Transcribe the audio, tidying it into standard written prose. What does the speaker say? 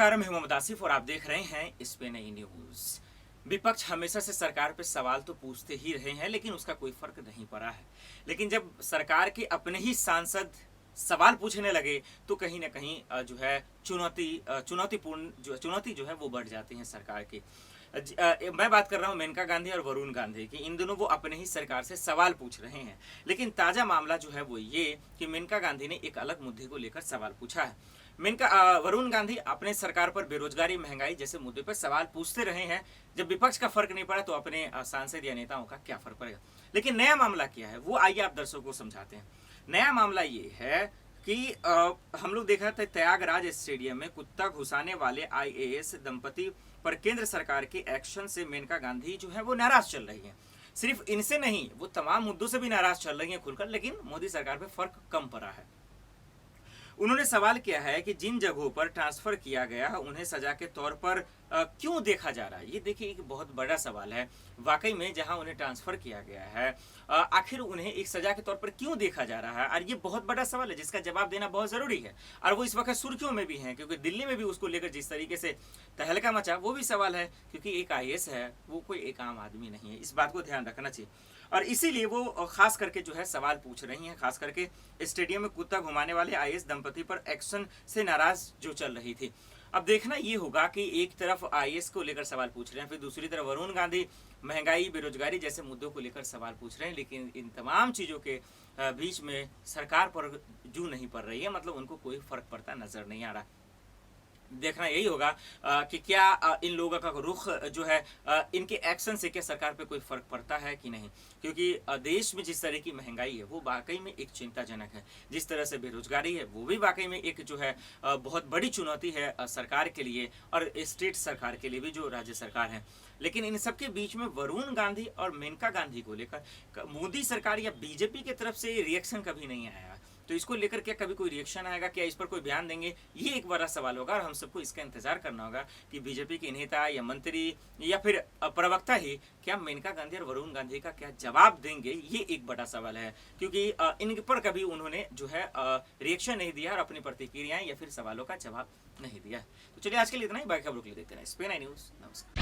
नमस्कार, मैं मोहम्मद आसिफ और आप देख रहे हैं इस पे नई न्यूज। विपक्ष हमेशा से सरकार पे सवाल तो पूछते ही रहे हैं, लेकिन उसका कोई फर्क नहीं पड़ा है। लेकिन जब सरकार के अपने ही सांसद सवाल पूछने लगे तो कहीं ना कहीं जो है चुनौती जो है वो बढ़ जाती है सरकार की। मैं बात कर रहा हूँ मेनका गांधी और वरुण गांधी की। इन दोनों वो अपने ही सरकार से सवाल पूछ रहे हैं, लेकिन ताजा मामला जो है वो ये कि मेनका गांधी ने एक अलग मुद्दे को लेकर सवाल पूछा है। वरुण गांधी अपने सरकार पर बेरोजगारी, महंगाई जैसे मुद्दे पर सवाल पूछते रहे हैं। जब विपक्ष का फर्क नहीं पड़ा तो अपने सांसद या नेताओं का क्या फर्क पड़ेगा। लेकिन नया मामला क्या है वो आइए आप दर्शकों को समझाते हैं। नया मामला ये है कि हम लोग देखा था त्यागराज स्टेडियम में कुत्ता घुसाने वाले आईएएस दंपति पर केंद्र सरकार के एक्शन से मेनका गांधी जो है वो नाराज चल रही है। सिर्फ इनसे नहीं, वो तमाम मुद्दों से भी नाराज चल रही है खुलकर, लेकिन मोदी सरकार पे फर्क कम पड़ा है। उन्होंने सवाल किया है कि जिन जगहों पर ट्रांसफर किया गया उन्हें सजा के तौर पर क्यों देखा जा रहा है। ये देखिए एक बहुत बड़ा सवाल है। वाकई में जहां उन्हें ट्रांसफर किया गया है आखिर उन्हें एक सजा के तौर पर क्यों देखा जा रहा है, और ये बहुत बड़ा सवाल है जिसका जवाब देना बहुत जरूरी है। और वो इस वक्त सुर्खियों में भी है, क्योंकि दिल्ली में भी उसको लेकर जिस तरीके से तहलका मचा वो भी सवाल है, क्योंकि एक आईएएस है, वो कोई एक आम आदमी नहीं है। इस बात को ध्यान रखना चाहिए और इसीलिए वो खास करके जो है सवाल पूछ रही हैं। खास करके स्टेडियम में कुत्ता घुमाने वाले आईएएस दंपति पर एक्शन से नाराज जो चल रही थी। अब देखना ये होगा कि एक तरफ आईएएस को लेकर सवाल पूछ रहे हैं, फिर दूसरी तरफ वरुण गांधी महंगाई, बेरोजगारी जैसे मुद्दों को लेकर सवाल पूछ रहे हैं। लेकिन इन तमाम चीजों के बीच में सरकार पर जू नहीं पड़ रही है, मतलब उनको कोई फर्क पड़ता नजर नहीं आ रहा। देखना यही होगा कि क्या इन लोगों का रुख जो है इनके एक्शन से क्या सरकार पे कोई फर्क पड़ता है कि नहीं। क्योंकि देश में जिस तरह की महंगाई है वो वाकई में एक चिंताजनक है। जिस तरह से बेरोजगारी है वो भी वाकई में एक जो है बहुत बड़ी चुनौती है सरकार के लिए और स्टेट सरकार के लिए भी, जो राज्य सरकार है। लेकिन इन सबके बीच में वरुण गांधी और मेनका गांधी को लेकर मोदी सरकार या बीजेपी की तरफ से रिएक्शन कभी नहीं आया। तो इसको लेकर क्या कभी कोई रिएक्शन आएगा, क्या इस पर कोई बयान देंगे, ये एक बड़ा सवाल होगा। और हम सबको इसका इंतजार करना होगा कि बीजेपी के नेता या मंत्री या फिर प्रवक्ता ही क्या मेनका गांधी और वरुण गांधी का क्या जवाब देंगे, ये एक बड़ा सवाल है। क्योंकि इन पर कभी उन्होंने जो है रिएक्शन नहीं दिया और अपनी प्रतिक्रियाएं या फिर सवालों का जवाब नहीं दिया। तो चलिए आज के लिए इतना ही, बाकी खबरों के लिए देखते रहे स्पेन न्यूज। नमस्कार।